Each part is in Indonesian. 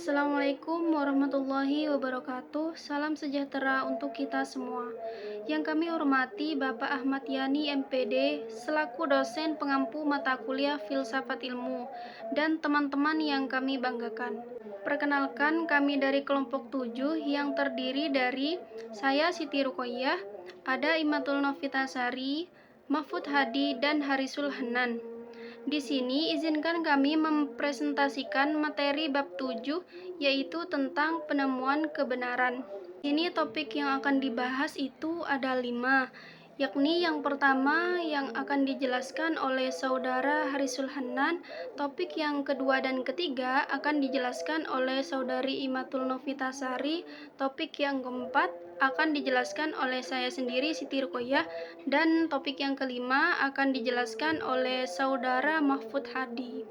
Assalamualaikum warahmatullahi wabarakatuh. Salam sejahtera untuk kita semua. Yang kami hormati Bapak Ahmad Yani MPD selaku dosen pengampu mata kuliah Filsafat Ilmu dan teman-teman yang kami banggakan. Perkenalkan, kami dari kelompok 7 yang terdiri dari saya Siti Rukoyah, ada Imatul Novitasari, Mahfud Hadi, dan Harisul Hanan. Di sini izinkan kami mempresentasikan materi bab 7, yaitu tentang penemuan kebenaran. Ini topik yang akan dibahas itu ada 5, yakni yang pertama yang akan dijelaskan oleh saudara Harisul Hanan, topik yang kedua dan ketiga akan dijelaskan oleh saudari Imatul Novitasari, topik yang keempat akan dijelaskan oleh saya sendiri Siti Rukoyah, dan topik yang kelima akan dijelaskan oleh saudara Mahfud Hadi.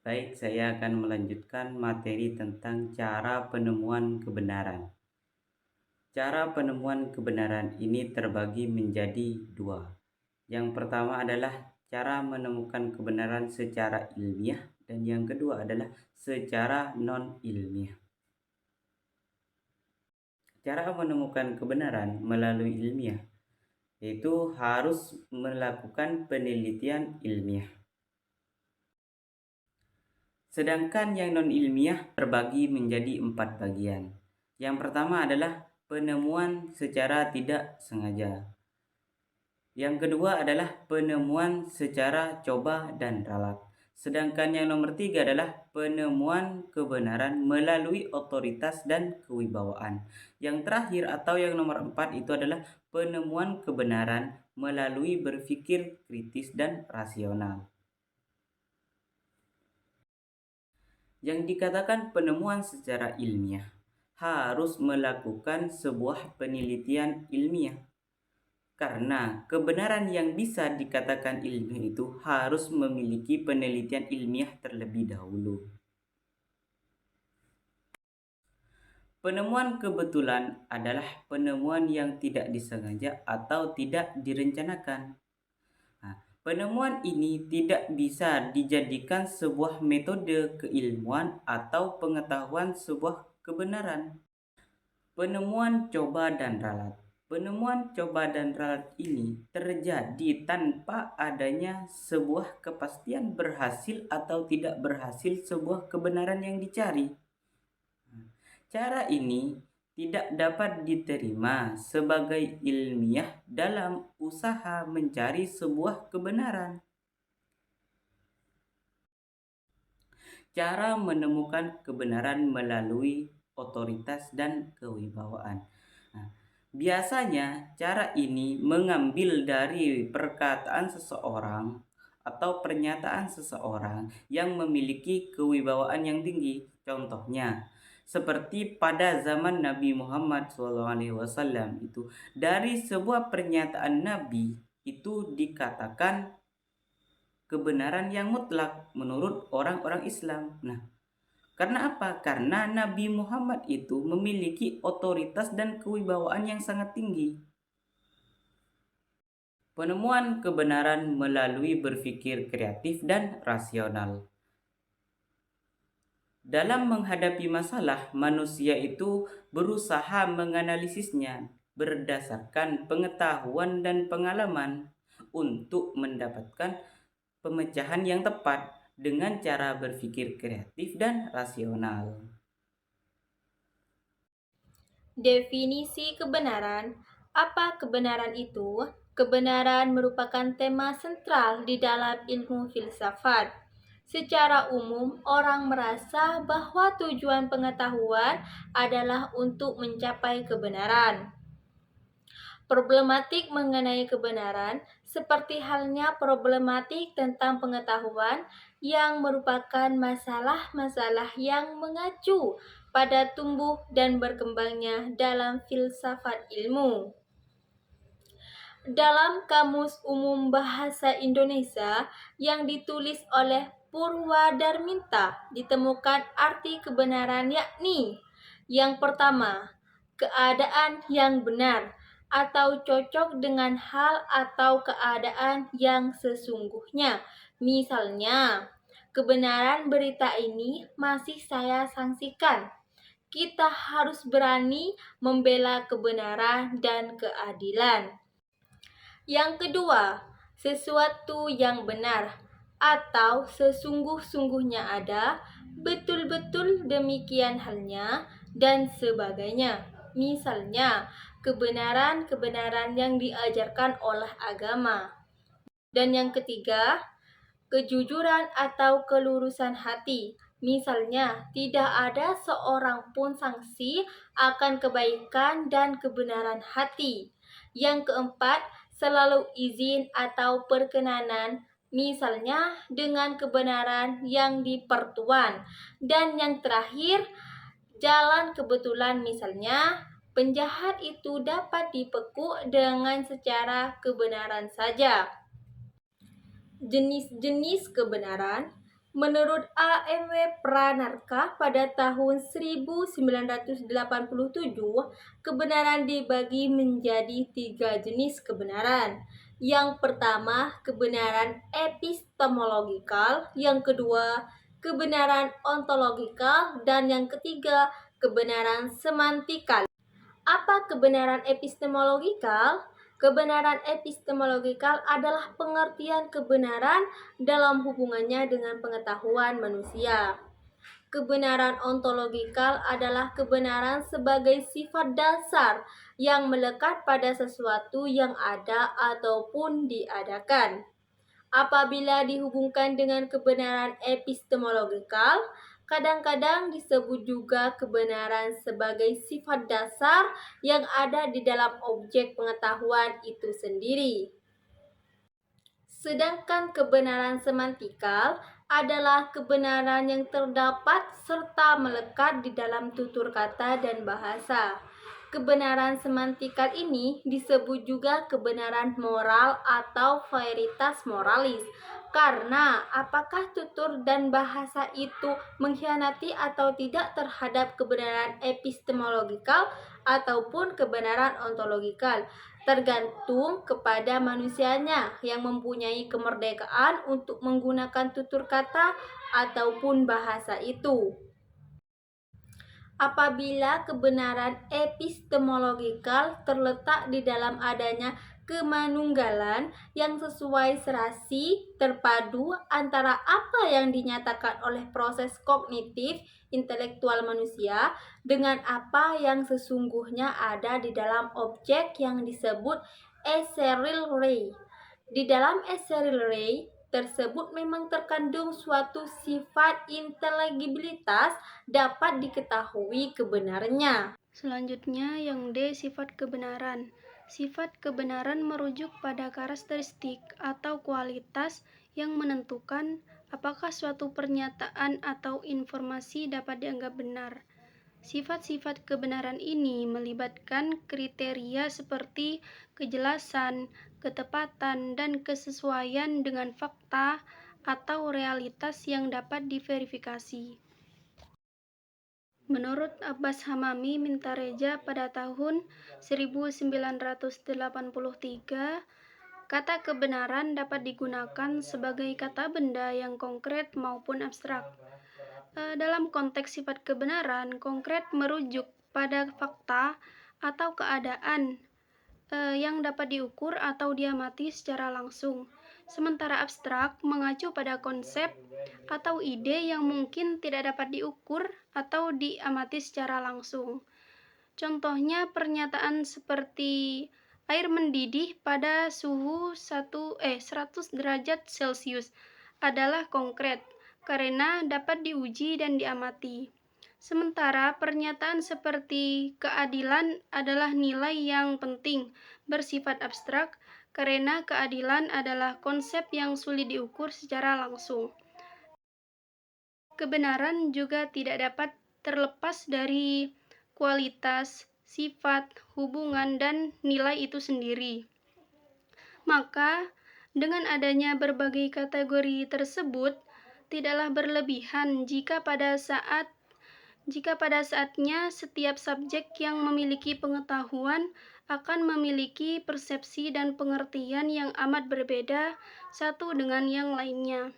Baik, saya akan melanjutkan materi tentang cara penemuan kebenaran. Cara penemuan kebenaran ini terbagi menjadi dua. Yang pertama adalah cara menemukan kebenaran secara ilmiah dan yang kedua adalah secara non-ilmiah. Cara menemukan kebenaran melalui ilmiah yaitu harus melakukan penelitian ilmiah. Sedangkan yang non-ilmiah terbagi menjadi 4 bagian. Yang pertama adalah penemuan secara tidak sengaja. Yang kedua adalah penemuan secara coba dan ralat. Sedangkan yang nomor 3 adalah penemuan kebenaran melalui otoritas dan kewibawaan. Yang terakhir atau yang nomor 4 itu adalah penemuan kebenaran melalui berpikir kritis dan rasional. Yang dikatakan penemuan secara ilmiah harus melakukan sebuah penelitian ilmiah. Karena kebenaran yang bisa dikatakan ilmiah itu harus memiliki penelitian ilmiah terlebih dahulu. Penemuan kebetulan adalah penemuan yang tidak disengaja atau tidak direncanakan. Penemuan ini tidak bisa dijadikan sebuah metode keilmuan atau pengetahuan sebuah kebenaran. Penemuan coba dan ralat. Penemuan coba dan ralat ini terjadi tanpa adanya sebuah kepastian berhasil atau tidak berhasil sebuah kebenaran yang dicari. Cara ini tidak dapat diterima sebagai ilmiah dalam usaha mencari sebuah kebenaran. Cara menemukan kebenaran melalui otoritas dan kewibawaan. Biasanya cara ini mengambil dari perkataan seseorang atau pernyataan seseorang yang memiliki kewibawaan yang tinggi. Contohnya, seperti pada zaman Nabi Muhammad SAW itu, dari sebuah pernyataan Nabi itu dikatakan kebenaran yang mutlak menurut orang-orang Islam. Karena apa? Karena Nabi Muhammad itu memiliki otoritas dan kewibawaan yang sangat tinggi. Penemuan kebenaran melalui berpikir kreatif dan rasional. Dalam menghadapi masalah, manusia itu berusaha menganalisisnya berdasarkan pengetahuan dan pengalaman untuk mendapatkan pemecahan yang tepat dengan cara berpikir kreatif dan rasional. Definisi kebenaran. Apa kebenaran itu? Kebenaran merupakan tema sentral di dalam ilmu filsafat. Secara umum, orang merasa bahwa tujuan pengetahuan adalah untuk mencapai kebenaran. Problematik mengenai kebenaran, seperti halnya problematik tentang pengetahuan, yang merupakan masalah-masalah yang mengacu pada tumbuh dan berkembangnya dalam filsafat ilmu. Dalam Kamus Umum Bahasa Indonesia yang ditulis oleh Purwadarminta, ditemukan arti kebenaran yakni yang pertama, keadaan yang benar atau cocok dengan hal atau keadaan yang sesungguhnya. Misalnya, kebenaran berita ini masih saya sanksikan. Kita harus berani membela kebenaran dan keadilan. Yang kedua, sesuatu yang benar atau sesungguh-sungguhnya ada, betul-betul demikian halnya, dan sebagainya. Misalnya, kebenaran-kebenaran yang diajarkan oleh agama. Dan yang ketiga, kejujuran atau kelurusan hati. Misalnya, tidak ada seorang pun saksi akan kebaikan dan kebenaran hati. Yang keempat, selalu izin atau perkenanan, misalnya dengan kebenaran yang dipertuan. Dan yang terakhir, jalan kebetulan, misalnya penjahat itu dapat dipekuk dengan secara kebenaran saja. Jenis-jenis kebenaran. Menurut A.M.W. Pranarka pada tahun 1987, kebenaran dibagi menjadi 3 jenis kebenaran. Yang pertama, kebenaran epistemologikal, yang kedua, kebenaran ontologikal, dan yang ketiga, kebenaran semantikal. Apa kebenaran epistemologikal? Kebenaran epistemologikal adalah pengertian kebenaran dalam hubungannya dengan pengetahuan manusia. Kebenaran ontologikal adalah kebenaran sebagai sifat dasar yang melekat pada sesuatu yang ada ataupun diadakan. Apabila dihubungkan dengan kebenaran epistemologikal, kadang-kadang disebut juga kebenaran sebagai sifat dasar yang ada di dalam objek pengetahuan itu sendiri. Sedangkan kebenaran semantikal adalah kebenaran yang terdapat serta melekat di dalam tutur kata dan bahasa. Kebenaran semantikal ini disebut juga kebenaran moral atau veritas moralis. Karena apakah tutur dan bahasa itu mengkhianati atau tidak terhadap kebenaran epistemologikal ataupun kebenaran ontologikal, tergantung kepada manusianya yang mempunyai kemerdekaan untuk menggunakan tutur kata ataupun bahasa itu. Apabila kebenaran epistemologikal terletak di dalam adanya kemanunggalan yang sesuai serasi terpadu antara apa yang dinyatakan oleh proses kognitif intelektual manusia dengan apa yang sesungguhnya ada di dalam objek yang disebut ethereal ray. Di dalam ethereal ray tersebut memang terkandung suatu sifat inteligibilitas dapat diketahui kebenarnya. Selanjutnya yang D, sifat kebenaran. Sifat kebenaran merujuk pada karakteristik atau kualitas yang menentukan apakah suatu pernyataan atau informasi dapat dianggap benar. Sifat-sifat kebenaran ini melibatkan kriteria seperti kejelasan, ketepatan, dan kesesuaian dengan fakta atau realitas yang dapat diverifikasi. Menurut Abbas Hamami Mintareja pada tahun 1983, kata kebenaran dapat digunakan sebagai kata benda yang konkret maupun abstrak. Dalam konteks sifat kebenaran, konkret merujuk pada fakta atau keadaan yang dapat diukur atau diamati secara langsung. Sementara abstrak mengacu pada konsep atau ide yang mungkin tidak dapat diukur atau diamati secara langsung. Contohnya pernyataan seperti air mendidih pada suhu 100 derajat Celcius adalah konkret karena dapat diuji dan diamati. Sementara pernyataan seperti keadilan adalah nilai yang penting bersifat abstrak karena keadilan adalah konsep yang sulit diukur secara langsung. Kebenaran juga tidak dapat terlepas dari kualitas, sifat, hubungan, dan nilai itu sendiri. Maka, dengan adanya berbagai kategori tersebut, tidaklah berlebihan jika pada saatnya setiap subjek yang memiliki pengetahuan akan memiliki persepsi dan pengertian yang amat berbeda satu dengan yang lainnya.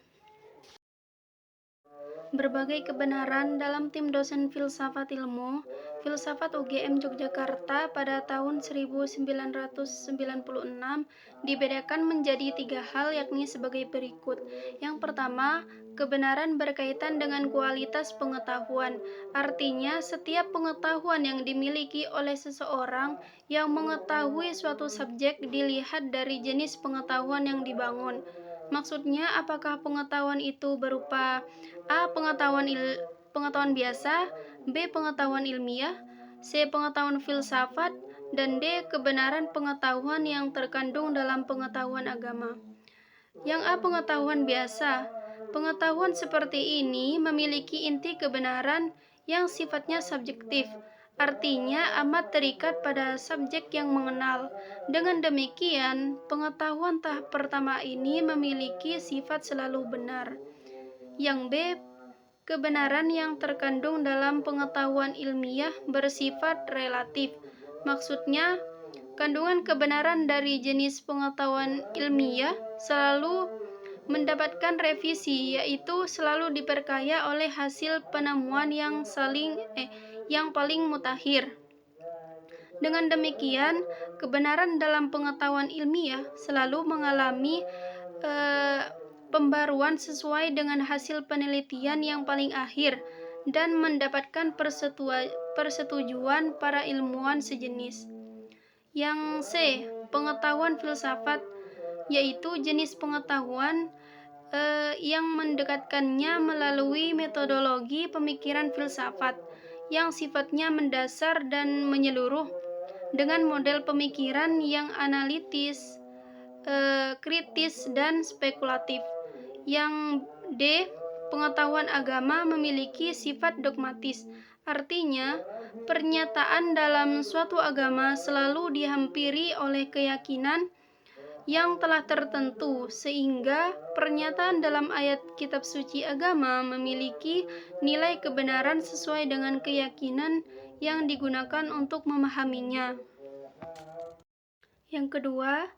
Berbagai kebenaran dalam tim dosen filsafat ilmu, Filsafat UGM Yogyakarta pada tahun 1996 dibedakan menjadi 3 hal yakni sebagai berikut. Yang pertama, kebenaran berkaitan dengan kualitas pengetahuan. Artinya, setiap pengetahuan yang dimiliki oleh seseorang yang mengetahui suatu subjek dilihat dari jenis pengetahuan yang dibangun. Maksudnya, apakah pengetahuan itu berupa A. Pengetahuan biasa, B. Pengetahuan ilmiah, C. Pengetahuan filsafat, dan D. Kebenaran pengetahuan yang terkandung dalam pengetahuan agama. Yang A. Pengetahuan biasa. Pengetahuan seperti ini memiliki inti kebenaran yang sifatnya subjektif, artinya amat terikat pada subjek yang mengenal. Dengan demikian, pengetahuan tahap pertama ini memiliki sifat selalu benar. Yang B. Kebenaran yang terkandung dalam pengetahuan ilmiah bersifat relatif. Maksudnya, kandungan kebenaran dari jenis pengetahuan ilmiah selalu mendapatkan revisi, yaitu selalu diperkaya oleh hasil penemuan yang paling mutakhir. Dengan demikian, kebenaran dalam pengetahuan ilmiah selalu mengalami pembaruan sesuai dengan hasil penelitian yang paling akhir dan mendapatkan persetujuan para ilmuwan sejenis. Yang C. Pengetahuan filsafat, yaitu jenis pengetahuan yang mendekatkannya melalui metodologi pemikiran filsafat yang sifatnya mendasar dan menyeluruh dengan model pemikiran yang analitis, kritis, dan spekulatif. Yang D. Pengetahuan agama memiliki sifat dogmatis, artinya pernyataan dalam suatu agama selalu dihampiri oleh keyakinan yang telah tertentu, sehingga pernyataan dalam ayat kitab suci agama memiliki nilai kebenaran sesuai dengan keyakinan yang digunakan untuk memahaminya. Yang kedua,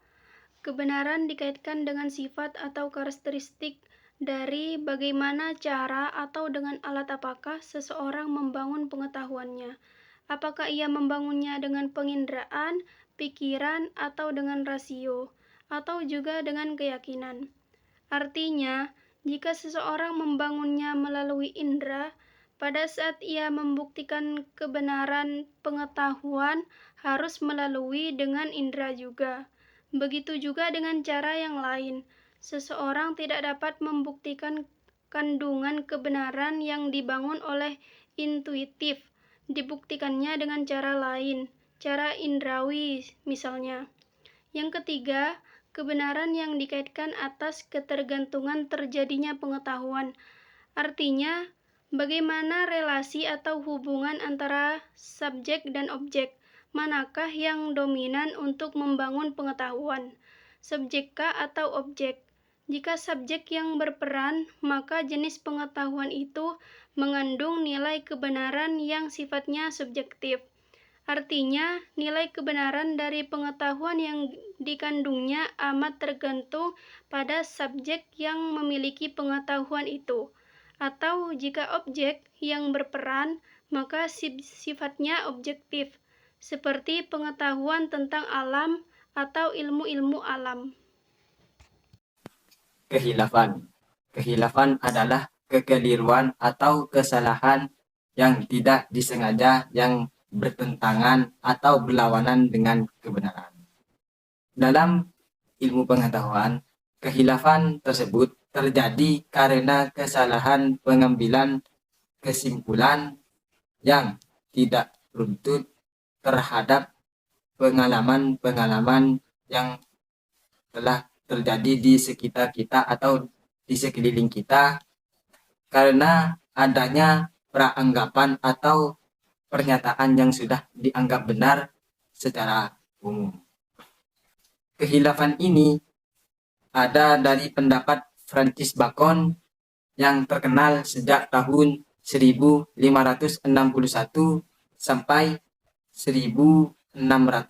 kebenaran dikaitkan dengan sifat atau karakteristik dari bagaimana cara atau dengan alat apakah seseorang membangun pengetahuannya. Apakah ia membangunnya dengan penginderaan, pikiran, atau dengan rasio, atau juga dengan keyakinan. Artinya, jika seseorang membangunnya melalui indera, pada saat ia membuktikan kebenaran pengetahuan harus melalui dengan indera juga. Begitu juga dengan cara yang lain. Seseorang tidak dapat membuktikan kandungan kebenaran yang dibangun oleh intuitif. Dibuktikannya dengan cara lain, cara indrawi misalnya. Yang ketiga, kebenaran yang dikaitkan atas ketergantungan terjadinya pengetahuan. Artinya, bagaimana relasi atau hubungan antara subjek dan objek. Manakah yang dominan untuk membangun pengetahuan, subjekkah atau objek? Jika subjek yang berperan, maka jenis pengetahuan itu mengandung nilai kebenaran yang sifatnya subjektif. Artinya, nilai kebenaran dari pengetahuan yang dikandungnya amat tergantung pada subjek yang memiliki pengetahuan itu. Atau jika objek yang berperan, maka sifatnya objektif, seperti pengetahuan tentang alam atau ilmu-ilmu alam. Kehilafan. Kehilafan adalah kekeliruan atau kesalahan yang tidak disengaja yang bertentangan atau berlawanan dengan kebenaran. Dalam ilmu pengetahuan, kehilafan tersebut terjadi karena kesalahan pengambilan kesimpulan yang tidak runtut terhadap pengalaman-pengalaman yang telah terjadi di sekitar kita atau di sekeliling kita karena adanya praanggapan atau pernyataan yang sudah dianggap benar secara umum. Kehilafan ini ada dari pendapat Francis Bacon yang terkenal sejak tahun 1561 sampai 1627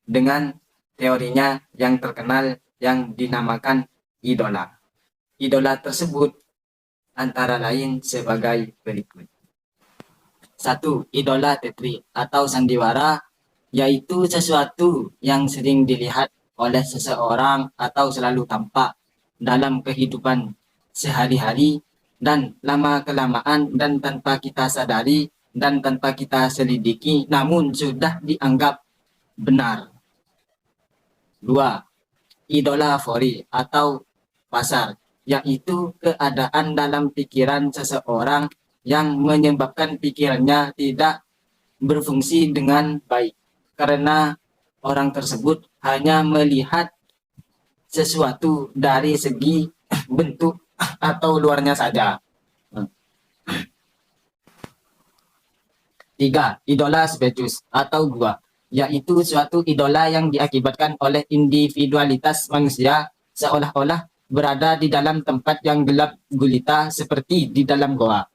dengan teorinya yang terkenal yang dinamakan idola. Idola tersebut antara lain sebagai berikut. 1. Idolatry atau sandiwara, yaitu sesuatu yang sering dilihat oleh seseorang atau selalu tampak dalam kehidupan sehari-hari dan lama-kelamaan dan tanpa kita sadari dan tanpa kita selidiki namun sudah dianggap benar. 2. Idolatry atau pasar, yaitu keadaan dalam pikiran seseorang yang menyebabkan pikirannya tidak berfungsi dengan baik karena orang tersebut hanya melihat sesuatu dari segi bentuk atau luarnya saja. 3. Idola species atau gua, yaitu suatu idola yang diakibatkan oleh individualitas manusia seolah-olah berada di dalam tempat yang gelap gulita seperti di dalam goa.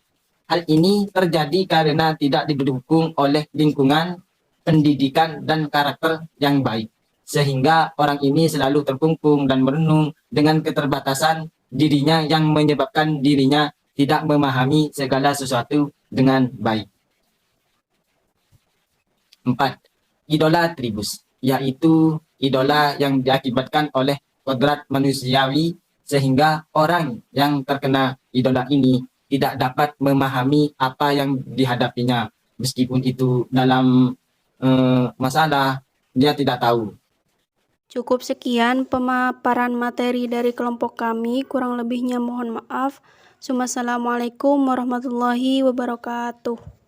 Hal ini terjadi karena tidak didukung oleh lingkungan, pendidikan, dan karakter yang baik. Sehingga orang ini selalu terkungkung dan merenung dengan keterbatasan dirinya yang menyebabkan dirinya tidak memahami segala sesuatu dengan baik. 4. Idola tribus, yaitu idola yang diakibatkan oleh kodrat manusiawi sehingga orang yang terkena idola ini tidak dapat memahami apa yang dihadapinya. Meskipun itu dalam masalah, dia tidak tahu. Cukup sekian pemaparan materi dari kelompok kami, kurang lebihnya mohon maaf. Wassalamualaikum warahmatullahi wabarakatuh.